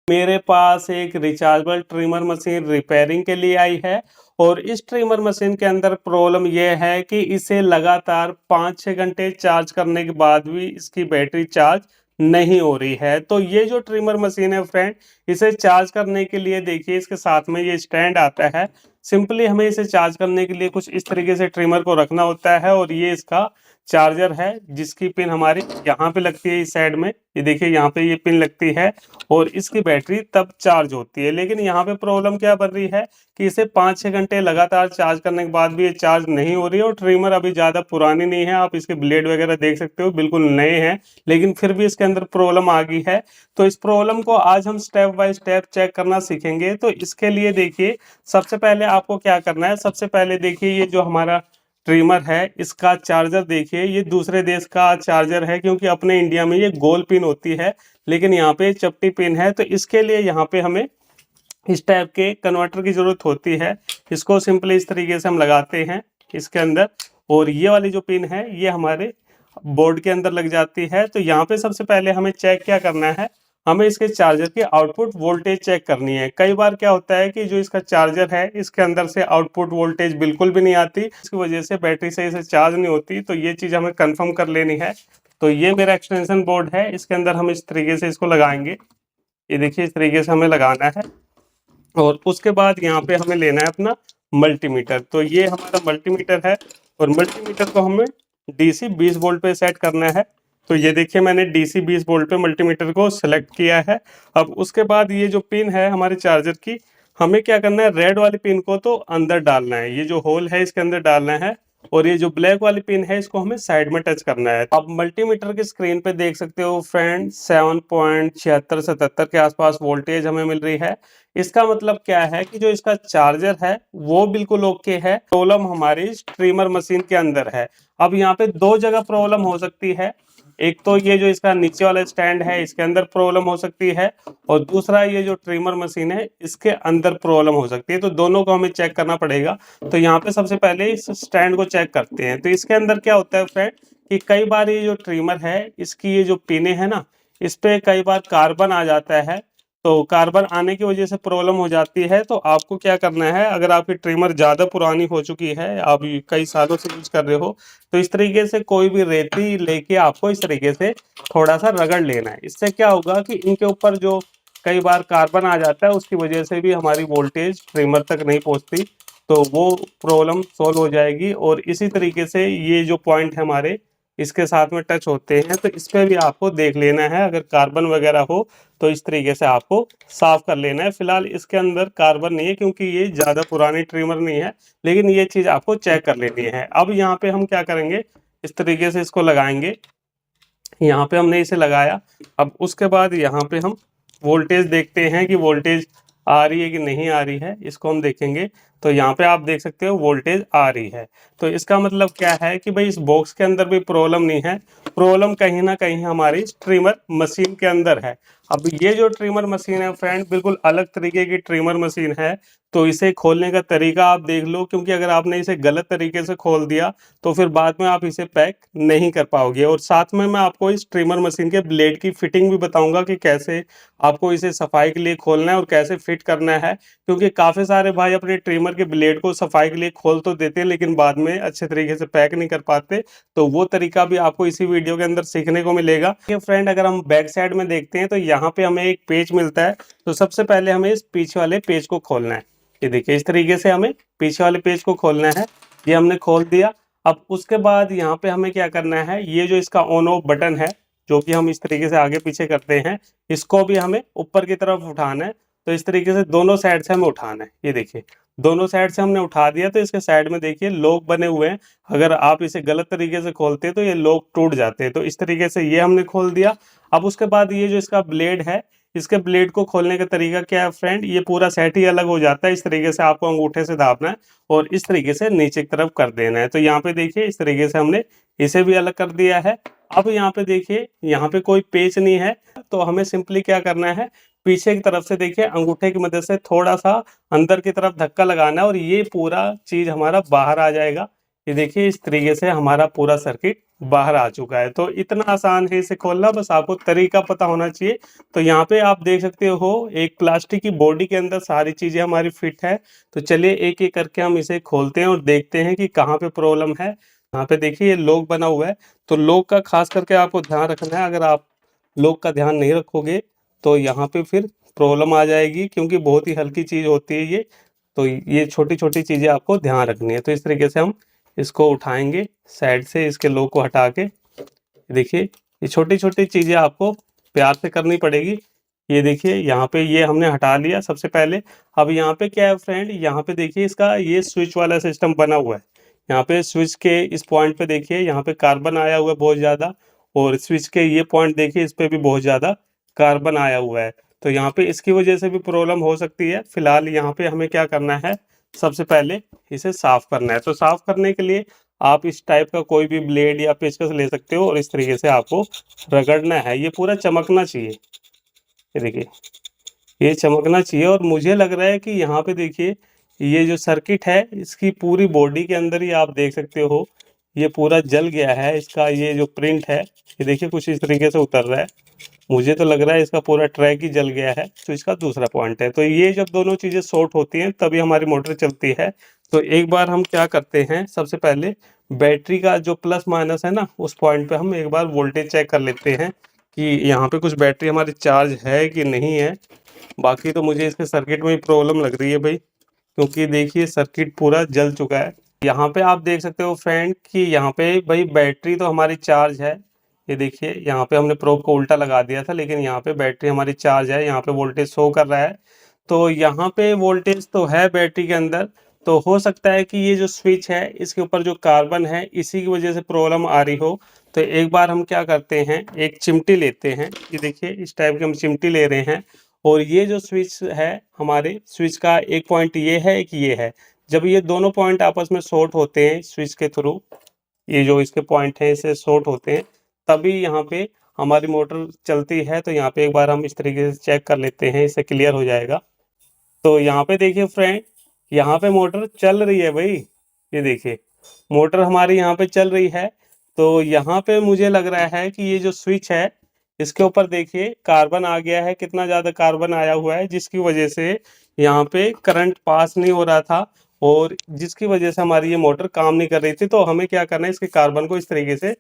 मेरे पास एक rechargeable trimmer machine repairing के लिए आई है और इस ट्रिमर मशीन के अंदर प्रॉब्लम यह है कि इसे लगातार 5-6 घंटे चार्ज करने के बाद भी इसकी बैटरी चार्ज नहीं हो रही है। तो ये जो ट्रिमर मशीन है फ्रेंड, इसे चार्ज करने के लिए देखिए इसके साथ में ये स्टैंड आता है। सिंपली हमें इसे चार्ज करने के लिए कुछ इस तरीके से ट्रिमर को रखना होता है और ये इसका चार्जर है जिसकी पिन हमारी यहाँ पे लगती है इस साइड में। ये देखिए यहाँ पे ये पिन लगती है और इसकी बैटरी तब चार्ज होती है। लेकिन यहाँ पे प्रॉब्लम क्या बन रही है कि इसे 5-6 घंटे लगातार चार्ज करने के बाद भी ये चार्ज नहीं हो रही है और ट्रिमर अभी ज़्यादा पुरानी नहीं है। आप इसके ब्लेड वगैरह देख सकते हो बिल्कुल नए हैं, लेकिन फिर भी इसके अंदर प्रॉब्लम आ गई है। तो इस प्रॉब्लम को आज हम स्टेप बाय स्टेप चेक करना सीखेंगे। तो इसके लिए देखिए सबसे पहले आपको क्या करना है, सबसे पहले देखिए ये जो हमारा ट्रिमर है इसका चार्जर देखिए, ये दूसरे देश का चार्जर है क्योंकि अपने इंडिया में ये गोल पिन होती है लेकिन यहाँ पे चपटी पिन है। तो इसके लिए यहाँ पे हमें इस टाइप के कन्वर्टर की जरूरत होती है। इसको सिंपली इस तरीके से हम लगाते हैं इसके अंदर और ये वाली जो पिन है ये हमारे बोर्ड के अंदर लग जाती है। तो यहाँ पे सबसे पहले हमें चेक क्या करना है, हमें इसके चार्जर की आउटपुट वोल्टेज चेक करनी है। कई बार क्या होता है कि जो इसका चार्जर है इसके अंदर से आउटपुट वोल्टेज बिल्कुल भी नहीं आती, इसकी वजह से बैटरी सही से चार्ज नहीं होती। तो ये चीज़ हमें कंफर्म कर लेनी है। तो ये मेरा एक्सटेंशन बोर्ड है, इसके अंदर हम इस तरीके से इसको लगाएंगे। ये देखिए इस तरीके से हमें लगाना है और उसके बाद यहाँ पे हमें लेना है अपना मल्टीमीटर। तो ये हमारा मल्टीमीटर है और मल्टीमीटर को हमें डीसी 20 वोल्ट पे सेट करना है। तो ये देखिए मैंने डीसी 20 वोल्ट पे मल्टीमीटर को सेलेक्ट किया है। अब उसके बाद ये जो पिन है हमारे चार्जर की, हमें क्या करना है, रेड वाली पिन को तो अंदर डालना है, ये जो होल है इसके अंदर डालना है और ये जो ब्लैक वाली पिन है इसको हमें साइड में टच करना है। अब मल्टीमीटर की स्क्रीन पे देख सकते हो फ्रेंड 7.76-77 के आसपास वोल्टेज हमें मिल रही है। इसका मतलब क्या है कि जो इसका चार्जर है वो बिल्कुल ओके है। प्रॉब्लम हमारी स्ट्रीमर मशीन के अंदर है। अब यहाँ पे दो जगह प्रॉब्लम हो सकती है, एक तो ये जो इसका नीचे वाला स्टैंड है इसके अंदर प्रॉब्लम हो सकती है और दूसरा ये जो ट्रिमर मशीन है इसके अंदर प्रॉब्लम हो सकती है। तो दोनों को हमें चेक करना पड़ेगा। तो यहाँ पे सबसे पहले इस स्टैंड को चेक करते हैं। तो इसके अंदर क्या होता है फ्रेंड कि कई बार ये जो ट्रिमर है इसकी ये जो पिने है ना, इस पे कई बार कार्बन आ जाता है। तो कार्बन आने की वजह से प्रॉब्लम हो जाती है। तो आपको क्या करना है, अगर आपकी ट्रिमर ज़्यादा पुरानी हो चुकी है, आप कई सालों से यूज कर रहे हो, तो इस तरीके से कोई भी रेती लेके आपको इस तरीके से थोड़ा सा रगड़ लेना है। इससे क्या होगा कि इनके ऊपर जो कई बार कार्बन आ जाता है उसकी वजह से भी हमारी वोल्टेज ट्रिमर तक नहीं पहुंचती, तो वो प्रॉब्लम सॉल्व हो जाएगी। और इसी तरीके से ये जो पॉइंट है हमारे इसके साथ में टच होते हैं, तो इस पे भी आपको देख लेना है। अगर कार्बन वगैरह हो तो इस तरीके से आपको साफ कर लेना है। फिलहाल इसके अंदर कार्बन नहीं है क्योंकि ये ज़्यादा पुरानी ट्रिमर नहीं है, लेकिन ये चीज़ आपको चेक कर लेनी है। अब यहाँ पे हम क्या करेंगे, इस तरीके से इसको लगाएंगे। यहाँ पे हमने इसे लगाया। अब उसके बाद यहाँ पे हम वोल्टेज देखते हैं कि वोल्टेज आ रही है कि नहीं आ रही है, इसको हम देखेंगे। तो यहाँ पे आप देख सकते हो वोल्टेज आ रही है। तो इसका मतलब क्या है कि भाई इस बॉक्स के अंदर भी प्रॉब्लम नहीं है, प्रॉब्लम कहीं ना कहीं हमारी ट्रिमर मशीन के अंदर है। अब ये जो ट्रिमर मशीन है फ्रेंड बिल्कुल अलग तरीके की ट्रिमर मशीन है। तो इसे खोलने का तरीका आप देख लो, क्योंकि अगर आपने इसे गलत तरीके से खोल दिया तो फिर बाद में आप इसे पैक नहीं कर पाओगे। और साथ में मैं आपको इस ट्रिमर मशीन के ब्लेड की फिटिंग भी बताऊंगा कि कैसे आपको इसे सफाई के लिए खोलना है और कैसे फिट करना है। क्योंकि काफ़ी सारे भाई अपने ट्रिमर के ब्लेड को सफाई के लिए खोल तो देते हैं लेकिन बाद में अच्छे तरीके से पैक नहीं कर पाते। तो वो तरीका भी आपको इसी वीडियो के अंदर सीखने को मिलेगा। ये फ्रेंड अगर हम बैक साइड में देखते हैं तो यहाँ पे हमें एक पेज मिलता है। तो सबसे पहले हमें इस पीछे वाले पेज को खोलना है। ये देखिए इस तरीके से हमें पीछे वाले पेज को खोलना है। ये हमने खोल दिया। अब उसके बाद यहाँ पे हमें क्या करना है, ये जो इसका ऑन ऑफ बटन है जो कि हम इस तरीके से आगे पीछे करते हैं, इसको भी हमें ऊपर की तरफ उठाना है। तो इस तरीके से दोनों साइड से हमें उठाना है। ये देखिए दोनों साइड से हमने उठा दिया। तो इसके साइड में देखिए लॉक बने हुए हैं, अगर आप इसे गलत तरीके से खोलते हैं तो ये लॉक टूट जाते हैं। तो इस तरीके से ये हमने खोल दिया। अब उसके बाद ये जो इसका ब्लेड है, इसके ब्लेड को खोलने का तरीका क्या है फ्रेंड, ये पूरा सेट ही अलग हो जाता है। इस तरीके से आपको अंगूठे से दाबना है और इस तरीके से नीचे की तरफ कर देना है। तो यहाँ पे देखिए इस तरीके से हमने इसे भी अलग कर दिया है। अब यहाँ पे देखिए यहाँ पे कोई पेच नहीं है, तो हमें सिंपली क्या करना है, पीछे की तरफ से देखिए अंगूठे की मदद से थोड़ा सा अंदर की तरफ धक्का लगाना है और ये पूरा चीज हमारा बाहर आ जाएगा। ये देखिए इस तरीके से हमारा पूरा सर्किट बाहर आ चुका है। तो इतना आसान है इसे खोलना, बस आपको तरीका पता होना चाहिए। तो यहाँ पे आप देख सकते हो एक प्लास्टिक की बॉडी के अंदर सारी चीज़ें हमारी फिट है। तो चलिए एक-एक करके हम इसे खोलते हैं और देखते हैं कि कहाँ पे प्रॉब्लम है। यहाँ पे देखिए ये लॉक बना हुआ है, तो लॉक का ख़ास करके आपको ध्यान रखना है। अगर आप लॉक का ध्यान नहीं रखोगे तो यहाँ पे फिर प्रॉब्लम आ जाएगी, क्योंकि बहुत ही हल्की चीज़ होती है ये। तो ये छोटी-छोटी चीज़ें आपको ध्यान रखनी है। तो इस तरीके से हम इसको उठाएँगे साइड से, इसके लॉक को हटा के। देखिए ये छोटी-छोटी चीज़ें आपको प्यार से करनी पड़ेगी। ये देखिए यहाँ पे ये हमने हटा लिया सबसे पहले। अब यहाँ पे क्या है फ्रेंड, यहाँ पे देखिए इसका ये स्विच वाला सिस्टम बना हुआ है। यहाँ पे स्विच के इस पॉइंट पे देखिए यहाँ पे कार्बन आया हुआ है बहुत ज़्यादा, और स्विच के ये पॉइंट देखिए इस पे भी बहुत ज़्यादा कार्बन आया हुआ है। तो यहाँ पे इसकी वजह से भी प्रॉब्लम हो सकती है। फिलहाल यहाँ पे हमें क्या करना है, सबसे पहले इसे साफ करना है। तो साफ करने के लिए आप इस टाइप का कोई भी ब्लेड या पेचकस ले सकते हो और इस तरीके से आपको रगड़ना है। ये पूरा चमकना चाहिए। ये देखिए ये चमकना चाहिए, और मुझे लग रहा है कि यहाँ पे देखिए ये जो सर्किट है इसकी पूरी बॉडी के अंदर ही आप देख सकते हो ये पूरा जल गया है। इसका ये जो प्रिंट है ये देखिए कुछ इस तरीके से उतर रहा है। मुझे तो लग रहा है इसका पूरा ट्रैक ही जल गया है। तो इसका दूसरा पॉइंट है। तो ये जब दोनों चीज़ें शॉर्ट होती हैं तभी हमारी मोटर चलती है। तो एक बार हम क्या करते हैं, सबसे पहले बैटरी का जो प्लस माइनस है ना, उस पॉइंट पे हम एक बार वोल्टेज चेक कर लेते हैं कि यहाँ पे कुछ बैटरी हमारी चार्ज है कि नहीं है। बाकी तो मुझे इसके सर्किट में ही प्रॉब्लम लग रही है भाई, क्योंकि देखिए सर्किट पूरा जल चुका है। यहाँ पे आप देख सकते हो फ्रेंड कि यहाँ पे भाई बैटरी तो हमारी चार्ज है। ये देखिए यहाँ पे हमने प्रोब को उल्टा लगा दिया था, लेकिन यहाँ पे बैटरी हमारी चार्ज है। यहाँ पे वोल्टेज शो कर रहा है। तो यहाँ पे वोल्टेज तो है बैटरी के अंदर। तो हो सकता है कि ये जो स्विच है इसके ऊपर जो कार्बन है इसी की वजह से प्रॉब्लम आ रही हो। तो एक बार हम क्या करते हैं, एक चिमटी लेते हैं। ये देखिए इस टाइप की हम चिमटी ले रहे हैं, और ये जो स्विच है हमारे स्विच का एक पॉइंट ये है, एक ये है। जब ये दोनों पॉइंट आपस में शॉर्ट होते हैं स्विच के थ्रू, ये जो इसके पॉइंट हैं इससे शॉर्ट होते हैं, तभी यहाँ पे हमारी मोटर चलती है। तो यहाँ पे एक बार हम इस तरीके से चेक कर लेते हैं, इससे क्लियर हो जाएगा। तो यहाँ पे देखिए फ्रेंड, यहाँ पे मोटर चल रही है भाई। ये देखिए मोटर हमारी यहाँ पे चल रही है। तो यहाँ पे मुझे लग रहा है कि ये जो स्विच है इसके ऊपर देखिए कार्बन आ गया है, कितना ज़्यादा कार्बन आया हुआ है, जिसकी वजह से यहाँ पे करंट पास नहीं हो रहा था, और जिसकी वजह से हमारी ये मोटर काम नहीं कर रही थी। तो हमें क्या करना है, इसके कार्बन को इस तरीके से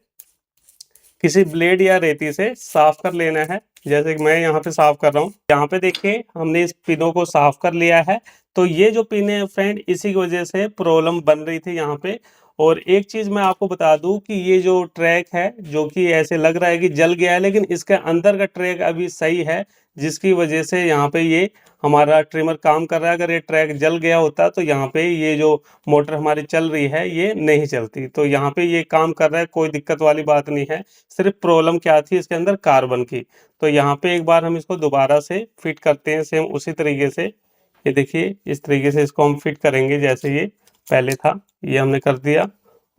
किसी ब्लेड या रेती से साफ कर लेना है, जैसे कि मैं यहाँ पे साफ कर रहा हूँ। यहाँ पे देखिए हमने इस पिनों को साफ कर लिया है। तो ये जो पिन है फ्रेंड, इसी की वजह से प्रॉब्लम बन रही थी यहाँ पे। और एक चीज़ मैं आपको बता दूं कि ये जो ट्रैक है जो कि ऐसे लग रहा है कि जल गया है, लेकिन इसके अंदर का ट्रैक अभी सही है, जिसकी वजह से यहाँ पे ये हमारा ट्रिमर काम कर रहा है। अगर ये ट्रैक जल गया होता तो यहाँ पे ये जो मोटर हमारी चल रही है ये नहीं चलती। तो यहाँ पे ये काम कर रहा है, कोई दिक्कत वाली बात नहीं है। सिर्फ प्रॉब्लम क्या थी इसके अंदर, कार्बन की। तो यहाँ पे एक बार हम इसको दोबारा से फिट करते हैं सेम उसी तरीके से। ये देखिए इस तरीके से इसको हम फिट करेंगे जैसे ये पहले था, ये हमने कर दिया,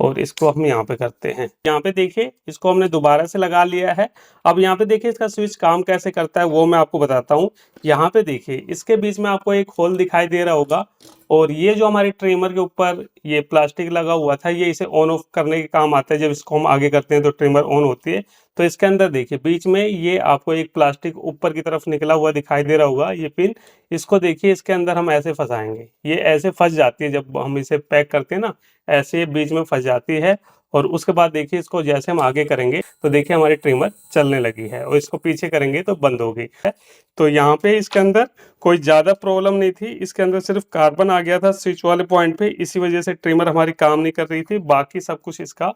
और इसको हम यहाँ पे करते हैं। यहाँ पे देखिए इसको हमने दोबारा से लगा लिया है। अब यहाँ पे देखिए इसका स्विच काम कैसे करता है वो मैं आपको बताता हूँ। यहाँ पे देखिए इसके बीच में आपको एक होल दिखाई दे रहा होगा, और ये जो हमारे ट्रिमर के ऊपर ये प्लास्टिक लगा हुआ था, ये इसे ऑन ऑफ करने के काम आता है। जब इसको हम आगे करते हैं तो ट्रिमर ऑन होती है। तो इसके अंदर देखिए बीच में ये आपको एक प्लास्टिक ऊपर की तरफ निकला हुआ दिखाई दे रहा होगा, ये पिन। इसको देखिए इसके अंदर हम ऐसे फंसाएंगे, ये ऐसे फंस जाती है जब हम इसे पैक करते हैं ना, ऐसे बीच में फंस जाती है। और उसके बाद देखिए इसको जैसे हम आगे करेंगे तो देखिए हमारी ट्रिमर चलने लगी है, और इसको पीछे करेंगे तो बंद हो गई है। तो यहाँ पे इसके अंदर कोई ज़्यादा प्रॉब्लम नहीं थी, इसके अंदर सिर्फ कार्बन आ गया था स्विच वाले पॉइंट पे, इसी वजह से ट्रिमर हमारी काम नहीं कर रही थी। बाकी सब कुछ इसका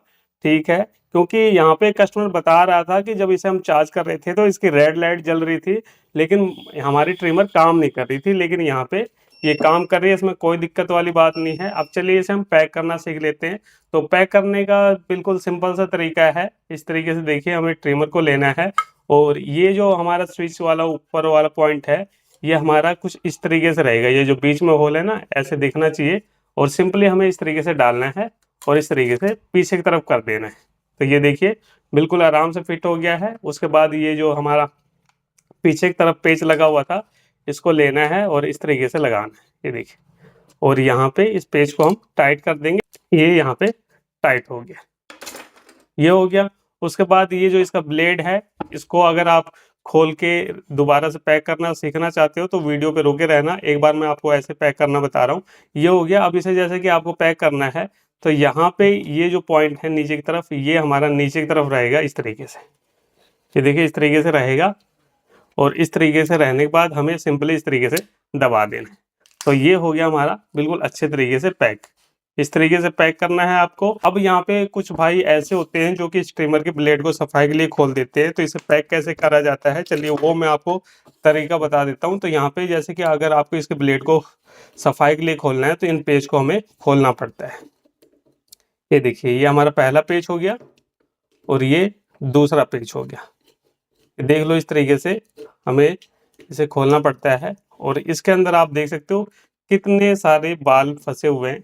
ठीक है, क्योंकि यहाँ पे कस्टमर बता रहा था कि जब इसे हम चार्ज कर रहे थे तो इसकी रेड लाइट जल रही थी, लेकिन हमारी ट्रिमर काम नहीं कर रही थी। लेकिन यहाँ पे ये काम कर रही है, इसमें कोई दिक्कत वाली बात नहीं है। अब चलिए इसे हम पैक करना सीख लेते हैं। तो पैक करने का बिल्कुल सिंपल सा तरीका है। इस तरीके से देखिए हमें ट्रिमर को लेना है, और ये जो हमारा स्विच वाला ऊपर वाला पॉइंट है ये हमारा कुछ इस तरीके से रहेगा। ये जो बीच में होल है ना, ऐसे दिखना चाहिए, और सिंपली हमें इस तरीके से डालना है और इस तरीके से पीछे की तरफ कर देना है। तो ये देखिए बिल्कुल आराम से फिट हो गया है। उसके बाद ये जो हमारा पीछे की तरफ पेच लगा हुआ था इसको लेना है और इस तरीके से लगाना है। ये देखिए, और यहाँ पे इस पेच को हम टाइट कर देंगे, ये यहाँ पे टाइट हो गया। ये हो गया। उसके बाद ये जो इसका ब्लेड है, इसको अगर आप खोल के दोबारा से पैक करना सीखना चाहते हो तो वीडियो पे रोके रहना, एक बार मैं आपको ऐसे पैक करना बता रहा हूँ। ये हो गया। अब इसे जैसे कि आपको पैक करना है तो यहाँ पे ये जो पॉइंट है नीचे की तरफ, ये हमारा नीचे की तरफ रहेगा इस तरीके से। ये देखिए इस तरीके से रहेगा, और इस तरीके से रहने के बाद हमें सिंपली इस तरीके से दबा देना है। तो ये हो गया हमारा बिल्कुल अच्छे तरीके से पैक। इस तरीके से पैक करना है आपको। अब यहाँ पे कुछ भाई ऐसे होते हैं जो कि स्ट्रीमर के ब्लेड को सफाई के लिए खोल देते हैं, तो इसे पैक कैसे करा जाता है, चलिए वो मैं आपको तरीका बता देता हूँ। तो यहाँ पे जैसे कि अगर आपको इसके ब्लेड को सफाई के लिए खोलना है तो इन पेज को हमें खोलना पड़ता है। ये देखिए ये हमारा पहला पेज हो गया और ये दूसरा पेज हो गया। देख लो इस तरीके से हमें इसे खोलना पड़ता है, और इसके अंदर आप देख सकते हो कितने सारे बाल फंसे हुए हैं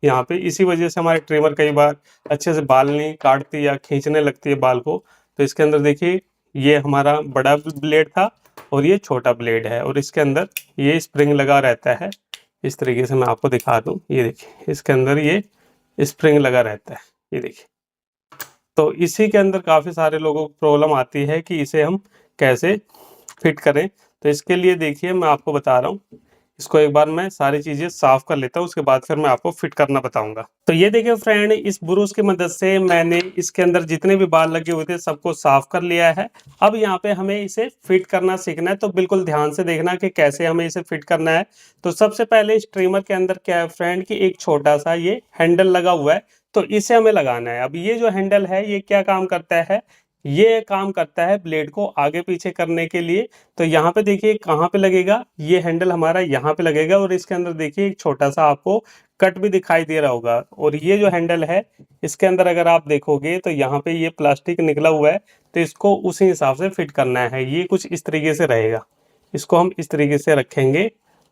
यहाँ पे। इसी वजह से हमारे ट्रिमर कई बार अच्छे से बाल नहीं काटती या खींचने लगती है बाल को। तो इसके अंदर देखिए ये हमारा बड़ा ब्लेड था और ये छोटा ब्लेड है, और इसके अंदर ये स्प्रिंग लगा रहता है। इस तरीके से मैं आपको दिखा दूँ, ये देखिए इसके अंदर ये स्प्रिंग लगा रहता है, ये देखिए। तो इसी के अंदर काफ़ी सारे लोगों को प्रॉब्लम आती है कि इसे हम कैसे फिट करें। तो इसके लिए देखिए मैं आपको बता रहा हूँ, इसको एक बार मैं सारी चीज़ें साफ कर लेता हूँ, उसके बाद फिर मैं आपको फिट करना बताऊंगा। तो ये देखिए फ्रेंड, इस ब्रूश की मदद से मैंने इसके अंदर जितने भी बाल लगे हुए थे सबको साफ कर लिया है। अब यहाँ पे हमें इसे फिट करना सीखना है, तो बिल्कुल ध्यान से देखना कि कैसे हमें इसे फिट करना है। तो सबसे पहले स्ट्रीमर के अंदर क्या है फ्रेंड कि एक छोटा सा ये हैंडल लगा हुआ है, तो इसे हमें लगाना है। अब ये जो हैंडल है ये क्या काम करता है, ये काम करता है ब्लेड को आगे पीछे करने के लिए। तो यहाँ पे देखिए कहाँ पे लगेगा, ये हैंडल हमारा यहाँ पे लगेगा, और इसके अंदर देखिए एक छोटा सा आपको कट भी दिखाई दे रहा होगा। और ये जो हैंडल है इसके अंदर अगर आप देखोगे तो यहाँ पे ये प्लास्टिक निकला हुआ है, तो इसको उसी हिसाब से फिट करना है। ये कुछ इस तरीके से रहेगा, इसको हम इस तरीके से रखेंगे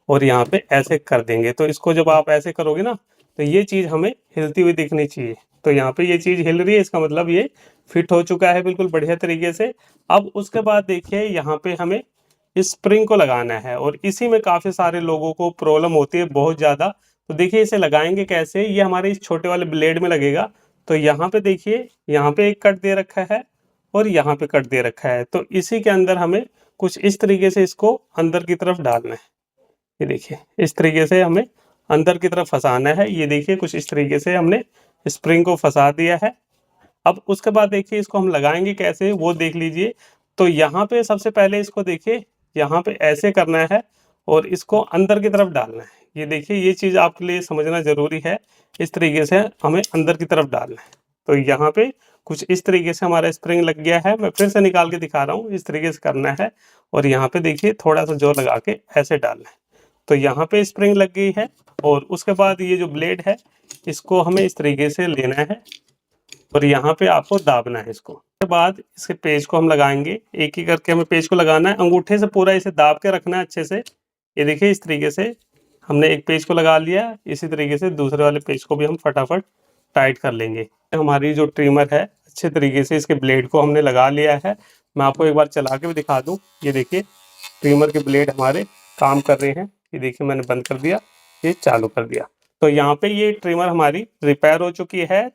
और यहाँ पे ऐसे कर देंगे। तो इसको जब आप ऐसे करोगे ना तो ये चीज़ हमें हिलती हुई दिखनी चाहिए। तो यहाँ पे ये चीज़ हिल रही है, इसका मतलब ये फिट हो चुका है बिल्कुल बढ़िया तरीके से। अब उसके बाद देखिए यहाँ पे हमें इस स्प्रिंग को लगाना है, और इसी में काफ़ी सारे लोगों को प्रॉब्लम होती है बहुत ज़्यादा। तो देखिए इसे लगाएंगे कैसे, ये हमारे इस छोटे वाले ब्लेड में लगेगा। तो यहाँ पे देखिए यहाँ पे एक कट दे रखा है और यहाँ पे कट दे रखा है, तो इसी के अंदर हमें कुछ इस तरीके से इसको अंदर की तरफ डालना है। ये देखिए इस तरीके से हमें अंदर की तरफ फंसाना है। ये देखिए कुछ इस तरीके से हमने स्प्रिंग को फंसा दिया है। अब उसके बाद देखिए इसको हम लगाएंगे कैसे वो देख लीजिए। तो यहाँ पे सबसे पहले इसको देखिए यहाँ पे ऐसे करना है और इसको अंदर की तरफ डालना है। ये देखिए ये चीज़ आपके लिए समझना ज़रूरी है, इस तरीके से हमें अंदर की तरफ डालना है। तो यहाँ पे कुछ इस तरीके से हमारा स्प्रिंग लग गया है, मैं फिर से निकाल के दिखा रहा हूँ, इस तरीके से करना है और यहाँ पे देखिए थोड़ा सा जोर लगा के ऐसे डालना है। तो यहाँ पे स्प्रिंग लग गई है, और उसके बाद ये जो ब्लेड है इसको हमें इस तरीके से लेना है और यहाँ पे आपको दाबना है इसको। उसके बाद इसके पेज को हम लगाएंगे, एक ही करके हमें पेज को लगाना है, अंगूठे से पूरा इसे दाब के रखना है अच्छे से। ये देखिए इस तरीके से हमने एक पेज को लगा लिया, इसी तरीके से दूसरे वाले पेज को भी हम फटाफट टाइट कर लेंगे। हमारी जो ट्रिमर है अच्छे तरीके से इसके ब्लेड को हमने लगा लिया है। मैं आपको एक बार चला के भी दिखा दूँ, ये देखिए ट्रिमर के ब्लेड हमारे काम कर रहे हैं। ये देखिए मैंने बंद कर दिया, ये चालू कर दिया। तो यहाँ पे ये ट्रिमर हमारी रिपेयर हो चुकी है।